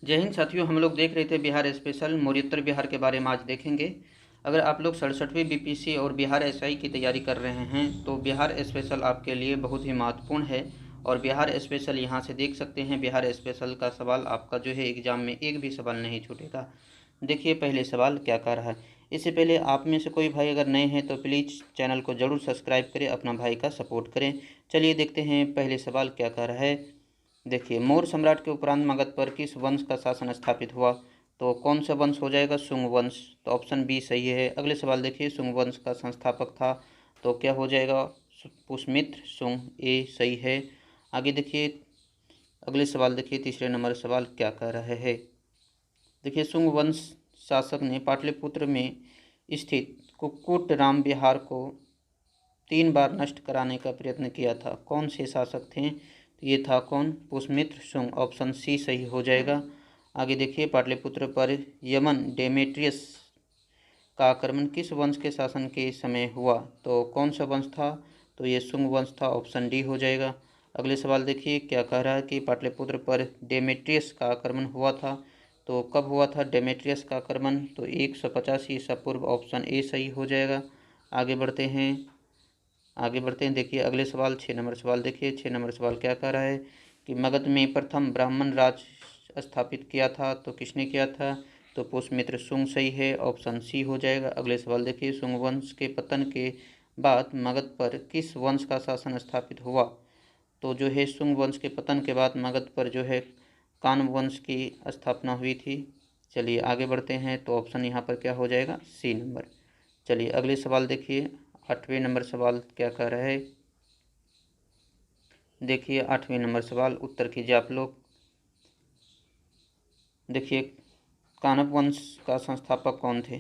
जय हिंद साथियों, हम लोग देख रहे थे बिहार स्पेशल मौर्योत्तर बिहार के बारे में आज देखेंगे। अगर आप लोग 67वीं बीपीसी और बिहार एसआई की तैयारी कर रहे हैं तो बिहार स्पेशल आपके लिए बहुत ही महत्वपूर्ण है। और बिहार स्पेशल यहाँ से देख सकते हैं, बिहार स्पेशल का सवाल आपका जो है एग्जाम में एक भी सवाल नहीं छूटेगा। देखिए पहले सवाल क्या कह रहा है। इससे पहले आप में से कोई भाई अगर नए हैं तो प्लीज़ चैनल को ज़रूर सब्सक्राइब करें, अपना भाई का सपोर्ट करें। चलिए देखते हैं पहले सवाल क्या कह रहा है। देखिए, मौर्य सम्राट के उपरांत मगध पर किस वंश का शासन स्थापित हुआ? तो कौन सा वंश हो जाएगा? शुंग वंश। तो ऑप्शन बी सही है। अगले सवाल देखिए, शुंग वंश का संस्थापक था तो क्या हो जाएगा? पुष्यमित्र शुंग, ए सही है। आगे देखिए अगले सवाल देखिए, तीसरे नंबर सवाल क्या कह रहे हैं। देखिए, शुंग वंश शासक ने पाटलिपुत्र में स्थित कुक्कुट राम विहार को 3 बार नष्ट कराने का प्रयत्न किया था। कौन से शासक थे? तो ये था कौन? पुष्यमित्र शुंग। ऑप्शन सी सही हो जाएगा। आगे देखिए, पाटलिपुत्र पर यमन डेमेट्रियस का आक्रमण किस वंश के शासन के समय हुआ? तो कौन सा वंश था? तो ये शुंग वंश था। ऑप्शन डी हो जाएगा। अगले सवाल देखिए क्या कह रहा है कि पाटलिपुत्र पर डेमेट्रियस का आक्रमण हुआ था। तो कब हुआ था डेमेट्रियस का आक्रमण? तो 185 ईसा पूर्व। ऑप्शन ए सही हो जाएगा। आगे बढ़ते हैं देखिए अगले सवाल 6 नंबर सवाल देखिए। 6 नंबर सवाल क्या कह रहा है कि मगध में प्रथम ब्राह्मण राज स्थापित किया था तो किसने किया था? तो पुष्यमित्र शुंग सही है। ऑप्शन सी हो जाएगा। अगले सवाल देखिए, शुंग वंश के पतन के बाद मगध पर किस वंश का शासन स्थापित हुआ? तो जो है शुंग वंश के पतन के बाद मगध पर जो है कान्व वंश की स्थापना हुई थी। चलिए आगे बढ़ते हैं, तो ऑप्शन यहाँ पर क्या हो जाएगा? C number. चलिए अगले सवाल देखिए, 8वें नंबर सवाल क्या कह रहा है। देखिए 8वें नंबर सवाल उत्तर कीजिए आप लोग। देखिए, कानव वंश का संस्थापक कौन थे?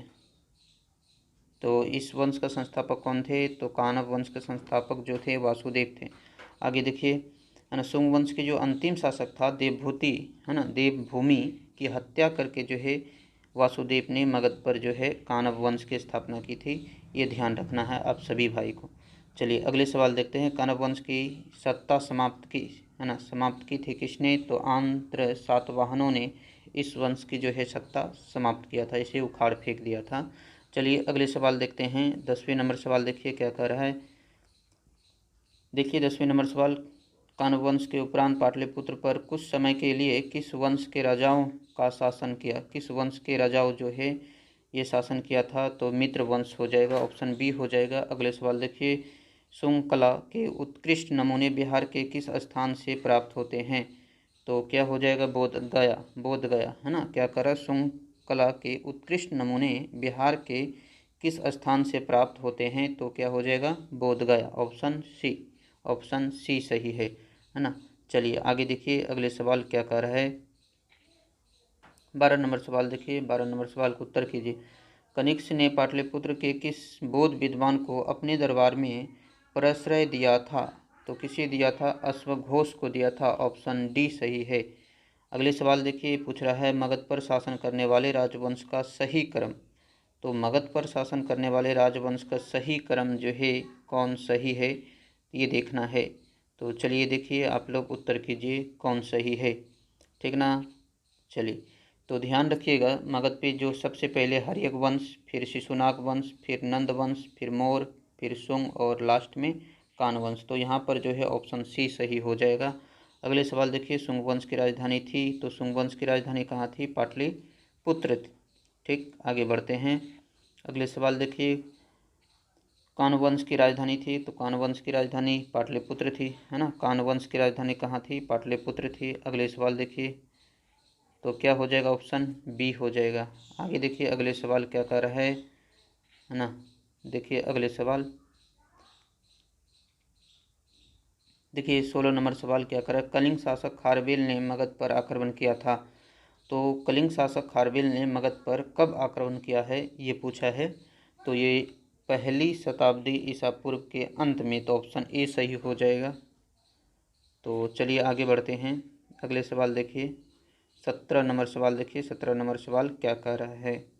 तो इस वंश का संस्थापक कौन थे? तो कानव वंश के संस्थापक जो थे वासुदेव थे। आगे देखिए, है ना, शुंग वंश के जो अंतिम शासक था देवभूति, है ना, देवभूमि की हत्या करके जो है वासुदेव ने मगध पर जो है कानव वंश की स्थापना की थी। ये ध्यान रखना है आप सभी भाई को। चलिए अगले सवाल देखते हैं। कानव वंश की सत्ता समाप्त की, है ना, समाप्त की थी किसने? तो आंध्र सातवाहनों ने इस वंश की जो है सत्ता समाप्त किया था, इसे उखाड़ फेंक दिया था। चलिए अगले सवाल देखते हैं। 10वें नंबर सवाल देखिए क्या कह रहा है। देखिए 10वें नंबर सवाल, कानव वंश के उपरांत पाटलिपुत्र पर कुछ समय के लिए किस वंश के राजाओं का शासन किया? किस वंश के राजाओं जो है ये शासन किया था? तो मित्र वंश हो जाएगा। ऑप्शन बी हो जाएगा। अगले सवाल देखिए, शुंग कला के उत्कृष्ट नमूने बिहार के किस स्थान से प्राप्त होते हैं? तो क्या हो जाएगा? बोध गया, है ना। क्या करा? शुंग कला के उत्कृष्ट नमूने बिहार के किस स्थान से प्राप्त होते हैं? तो क्या हो जाएगा? बोध गया। Option C. ऑप्शन सी सही है ना। चलिए आगे देखिए अगले सवाल क्या कह रहा है। 12 नंबर सवाल देखिए। 12 नंबर सवाल को उत्तर कीजिए। कनिष्क ने पाटलिपुत्र के किस बौद्ध विद्वान को अपने दरबार में प्रश्रय दिया था? तो किसे दिया था? अश्वघोष को दिया था। ऑप्शन डी सही है। अगले सवाल देखिए, पूछ रहा है मगध पर शासन करने वाले राजवंश का सही क्रम। तो मगध पर शासन करने वाले राजवंश का सही क्रम जो है कौन सही है, ये देखना है। तो चलिए देखिए आप लोग उत्तर कीजिए कौन सही है, ठीक ना। चलिए तो ध्यान रखिएगा, मगध पे जो सबसे पहले हर्यक वंश, फिर शिशुनाग वंश, फिर नंद वंश, फिर मौर्य, फिर शुंग और लास्ट में कान वंश। तो यहाँ पर जो है ऑप्शन सी सही हो जाएगा। अगले सवाल देखिए, शुंग वंश की राजधानी थी, तो शुंग वंश की राजधानी कहाँ थी? पाटलिपुत्र थी। ठीक, आगे बढ़ते हैं। अगले सवाल देखिए, कानवंश की राजधानी थी, तो कानवंश की राजधानी पाटलिपुत्र थी, है ना। कानवंश की राजधानी कहाँ थी? पाटलिपुत्र थी। अगले सवाल देखिए, तो क्या हो जाएगा? ऑप्शन बी हो जाएगा। आगे देखिए अगले सवाल क्या कह रहा है ना। देखिए अगले सवाल देखिए 16 नंबर सवाल क्या कर रहा है। कलिंग शासक खारवेल ने मगध पर आक्रमण किया था। तो कलिंग शासक खारवेल ने मगध पर कब आक्रमण किया है, ये पूछा है। तो ये 1ली शताब्दी ईसा पूर्व के अंत में। तो ऑप्शन ए सही हो जाएगा। तो चलिए आगे बढ़ते हैं। अगले सवाल देखिए 17 नंबर सवाल देखिए। 17 नंबर सवाल क्या कह रहा है।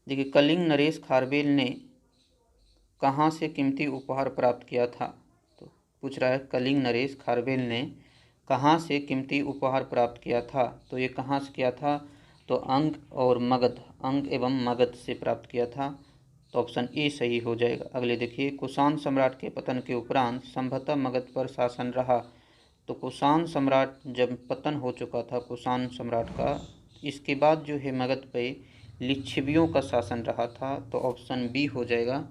देखिए, कलिंग नरेश खारवेल ने कहाँ से कीमती उपहार प्राप्त किया था? तो पूछ रहा है कलिंग नरेश खारवेल ने कहाँ से कीमती उपहार प्राप्त किया था? तो ये कहाँ से किया था? तो अंग और मगध, अंग एवं मगध से प्राप्त किया था। तो ऑप्शन ए सही हो जाएगा। अगले देखिए, कुषाण सम्राट के पतन के उपरांत संभवतः मगध पर शासन रहा। तो कुषाण सम्राट जब पतन हो चुका था कुषाण सम्राट का, इसके बाद जो है मगध पे लिच्छवियों का शासन रहा था। तो ऑप्शन बी हो जाएगा।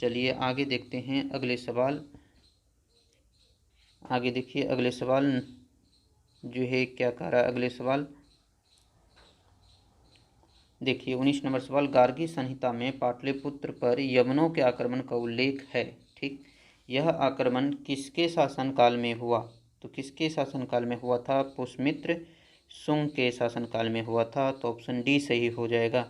चलिए आगे देखते हैं अगले सवाल। आगे देखिए अगले सवाल जो है क्या कह रहा है अगले सवाल। देखिए 19 नंबर सवाल, गार्गी संहिता में पाटलिपुत्र पर यवनों के आक्रमण का उल्लेख है। ठीक, यह आक्रमण किसके शासनकाल में हुआ? तो किसके शासनकाल में हुआ था? पुष्यमित्र शुंग के शासनकाल में हुआ था। तो ऑप्शन डी सही हो जाएगा।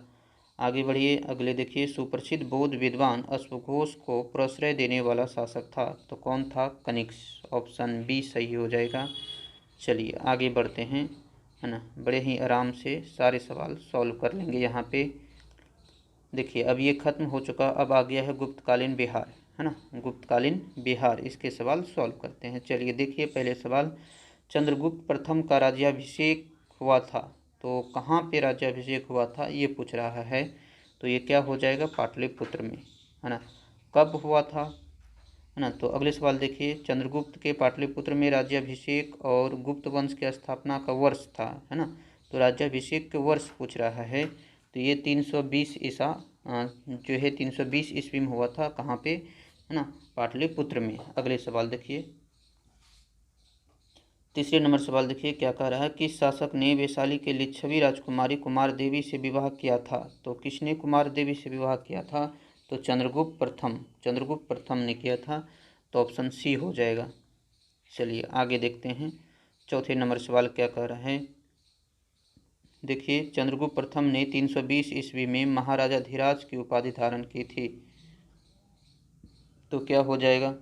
आगे बढ़िए अगले देखिए, सुप्रसिद्ध बौद्ध विद्वान अश्वघोष को प्रश्रय देने वाला शासक था। तो कौन था? कनिष्क। ऑप्शन बी सही हो जाएगा। चलिए आगे बढ़ते हैं, है ना। बड़े ही आराम से सारे सवाल सॉल्व कर लेंगे यहाँ पे। देखिए अब ये खत्म हो चुका, अब आ गया है गुप्तकालीन बिहार, है ना। गुप्तकालीन बिहार, इसके सवाल सॉल्व करते हैं। चलिए देखिए पहले सवाल, चंद्रगुप्त प्रथम का राज्याभिषेक हुआ था। तो कहाँ पे राज्याभिषेक हुआ था ये पूछ रहा है। तो ये क्या हो जाएगा? पाटलिपुत्र में, है ना। कब हुआ था, है ना। तो अगले सवाल देखिए, चंद्रगुप्त के पाटलिपुत्र में राज्याभिषेक और गुप्त वंश की स्थापना का वर्ष था, है ना। तो राज्याभिषेक के वर्ष पूछ रहा है। तो ये 320 ईसा जो है 320 ईस्वी में हुआ था। कहाँ पे? है ना, पाटलिपुत्र में। अगले सवाल देखिए, तीसरे नंबर सवाल देखिए क्या कह रहा है, किस शासक ने वैशाली के लिच्छवी राजकुमारी कुमार देवी से विवाह किया था? तो किसने कुमार देवी से विवाह किया था? तो चंद्रगुप्त प्रथम, चंद्रगुप्त प्रथम ने किया था। तो ऑप्शन सी हो जाएगा। चलिए आगे देखते हैं, चौथे नंबर सवाल क्या कह रहा है। देखिए चंद्रगुप्त प्रथम ने 320 ईस्वी में महाराजा धीराज की उपाधि धारण की थी। तो क्या हो जाएगा?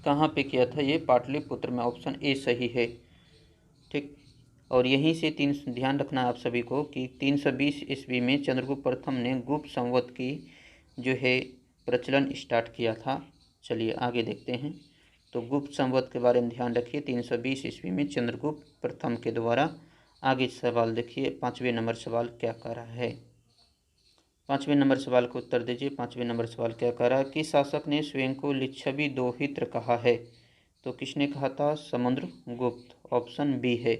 कहाँ पे किया था ये? पाटलिपुत्र में। ऑप्शन ए सही है। ठीक, और यहीं से ध्यान रखना आप सभी को कि 320 ईस्वी में चंद्रगुप्त प्रथम ने गुप्त संवत की जो है प्रचलन स्टार्ट किया था। चलिए आगे देखते हैं। तो गुप्त संवत के बारे में ध्यान रखिए, 320 ईस्वी में चंद्रगुप्त प्रथम के द्वारा। आगे सवाल देखिए, पाँचवें नंबर सवाल क्या कह रहा है। पाँचवें नंबर सवाल को उत्तर दीजिए। पाँचवें नंबर सवाल क्या कह रहा है, किस शासक ने स्वयं को लिच्छवी दोहित्र कहा है? तो किसने कहा था? समुद्रगुप्त। ऑप्शन बी है।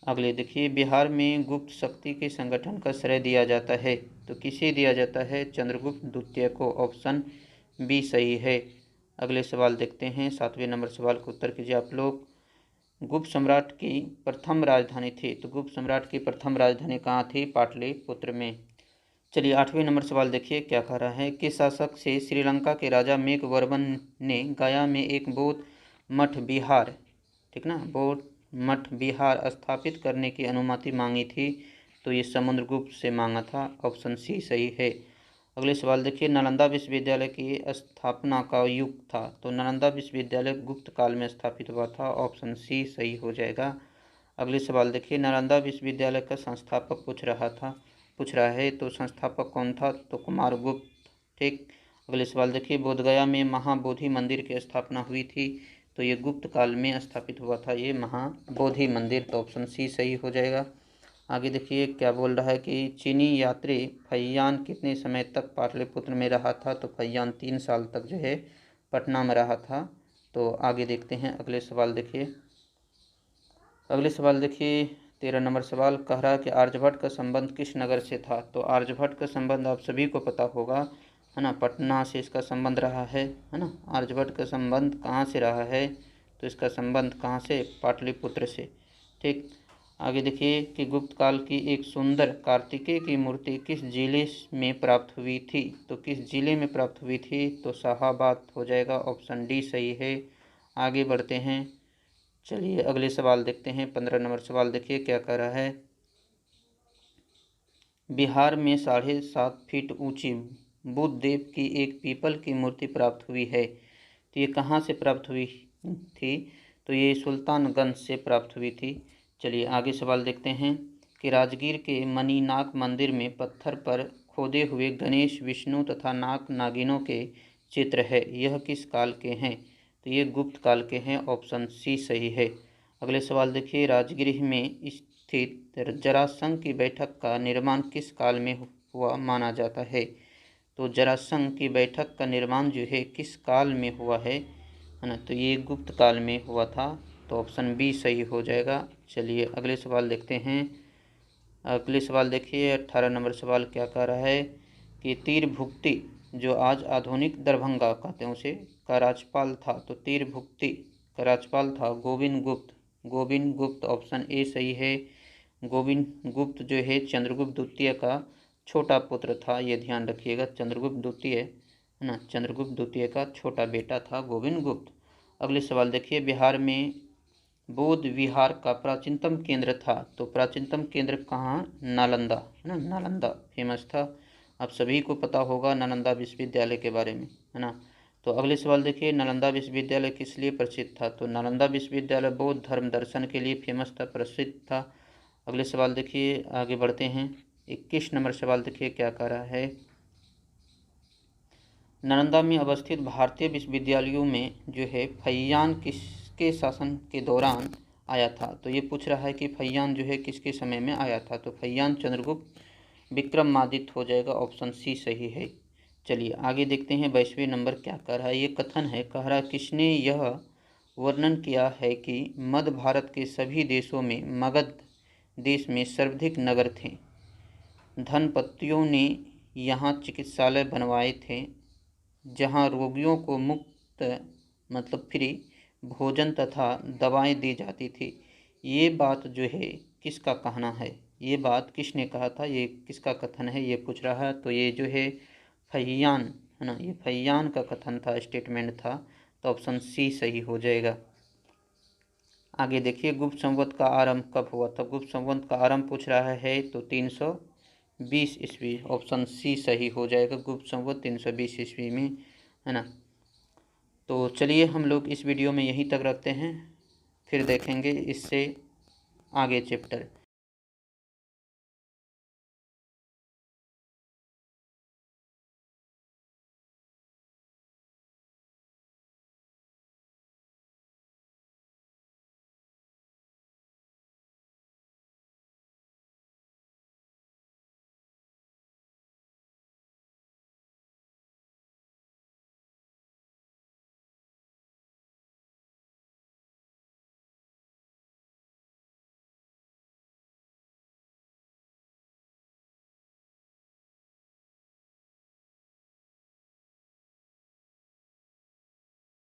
अगले देखिए, बिहार में गुप्त शक्ति के संगठन का श्रेय दिया जाता है। तो किसे दिया जाता है? चंद्रगुप्त द्वितीय को। ऑप्शन बी सही है। अगले सवाल देखते हैं, सातवें नंबर सवाल को उत्तर कीजिए आप लोग। गुप्त सम्राट की प्रथम राजधानी थी। तो गुप्त सम्राट की प्रथम राजधानी कहाँ थी? पाटलिपुत्र में। चलिए आठवें नंबर सवाल देखिए क्या कह रहा है, किस शासक से श्रीलंका के राजा मेघवर्मन ने गया में एक बौद्ध मठ विहार, ठीक ना, बौद्ध मठ विहार स्थापित करने की अनुमति मांगी थी? तो ये समुद्रगुप्त से मांगा था। ऑप्शन सी सही है। अगले सवाल देखिए, नालंदा विश्वविद्यालय की स्थापना का युग था। तो नालंदा विश्वविद्यालय गुप्त काल में स्थापित हुआ था। ऑप्शन सी सही हो जाएगा। अगले सवाल देखिए, नालंदा विश्वविद्यालय का संस्थापक पूछ रहा है। तो संस्थापक कौन था? तो कुमारगुप्त। ठीक, अगले सवाल देखिए, बोधगया में महाबोधि मंदिर की स्थापना हुई थी। तो ये गुप्त काल में स्थापित हुआ था ये महाबोधि मंदिर। तो ऑप्शन सी सही हो जाएगा। आगे देखिए क्या बोल रहा है कि चीनी यात्री फैयान कितने समय तक पाटलिपुत्र में रहा था? तो फैयान 3 साल तक जो है पटना में रहा था। तो आगे देखते हैं अगले सवाल देखिए। अगले सवाल देखिए 13 नंबर सवाल कह रहा है कि आर्यभट्ट का संबंध किस नगर से था? तो आर्यभट्ट का संबंध आप सभी को पता होगा, है ना, पटना से इसका संबंध रहा है ना। आर्यभट्ट का संबंध कहाँ से रहा है? तो इसका संबंध कहाँ से? पाटलिपुत्र से। ठीक, आगे देखिए कि गुप्त काल की एक सुंदर कार्तिकेय की मूर्ति किस जिले में प्राप्त हुई थी? तो किस जिले में प्राप्त हुई थी? तो शाहाबाद हो जाएगा। ऑप्शन डी सही है। आगे बढ़ते हैं, चलिए अगले सवाल देखते हैं। 15 नंबर सवाल देखिए क्या कह रहा है, बिहार में 7.5 फीट ऊंची बुद्ध देव की एक पीपल की मूर्ति प्राप्त हुई है। तो ये कहाँ से प्राप्त हुई थी? तो ये सुल्तानगंज से प्राप्त हुई थी। चलिए आगे सवाल देखते हैं कि राजगीर के मणिनाग मंदिर में पत्थर पर खोदे हुए गणेश, विष्णु तथा नाग नागिनों के चित्र है, यह किस काल के हैं? तो ये गुप्त काल के हैं। ऑप्शन सी सही है। अगले सवाल देखिए, राजगृह में स्थित जरासंध की बैठक का निर्माण किस काल में हुआ माना जाता है? तो जरासंध की बैठक का निर्माण जो है किस काल में हुआ है ना? तो ये गुप्त काल में हुआ था, तो ऑप्शन बी सही हो जाएगा। चलिए अगले सवाल देखते हैं। अगले सवाल देखिए, 18 नंबर सवाल क्या कह रहा है कि तीरभुक्ति जो आज आधुनिक दरभंगा कहते हैं उसे का राज्यपाल था। तो तीरभुक्ति का राज्यपाल था गोविंद गुप्त। गोविंद गुप्त ऑप्शन ए सही है। गोविंद गुप्त जो है चंद्रगुप्त द्वितीय का छोटा पुत्र था, ये ध्यान रखिएगा। चंद्रगुप्त द्वितीय है ना, चंद्रगुप्त द्वितीय का छोटा बेटा था गोविंद गुप्त। अगले सवाल देखिए, बिहार में बौद्ध विहार का प्राचीनतम केंद्र था। तो प्राचीनतम केंद्र कहाँ? नालंदा है ना, नालंदा फेमस था। आप सभी को पता होगा नालंदा विश्वविद्यालय के बारे में, है ना। तो अगले सवाल देखिए, नालंदा विश्वविद्यालय किस लिए प्रसिद्ध था? तो नालंदा विश्वविद्यालय बौद्ध धर्म दर्शन के लिए फेमस था, प्रसिद्ध था। अगले सवाल देखिए, आगे बढ़ते हैं। 21 नंबर सवाल देखिए क्या कह रहा है। नालंदा में अवस्थित भारतीय विश्वविद्यालयों में जो है फैयान किसके शासन के दौरान आया था? तो ये पूछ रहा है कि फैयान जो है किसके समय में आया था। तो फैयान चंद्रगुप्त विक्रमादित्य हो जाएगा, ऑप्शन सी सही है। चलिए आगे देखते हैं। 22वें नंबर क्या कह रहा है, ये कथन है, कह रहा किसने यह वर्णन किया है कि मध्य भारत के सभी देशों में मगध देश में सर्वाधिक नगर थे। धनपतियों ने यहाँ चिकित्सालय बनवाए थे जहाँ रोगियों को मुफ्त मतलब फ्री भोजन तथा दवाएं दी जाती थी। ये बात जो है किसका कहना है? ये बात किसने कहा था? ये किसका कथन है ये पूछ रहा है। तो ये जो है फैयान है ना, ये फैयान का कथन था, स्टेटमेंट था। तो ऑप्शन सी सही हो जाएगा। आगे देखिए, गुप्त संवत का आरंभ कब हुआ था? गुप्त संवत का आरंभ पूछ रहा है तो 320 ईस्वी, ऑप्शन सी सही हो जाएगा। गुप्त संवत 320 ईस्वी में, है ना। तो चलिए हम लोग इस वीडियो में यहीं तक रखते हैं, फिर देखेंगे इससे आगे चैप्टर।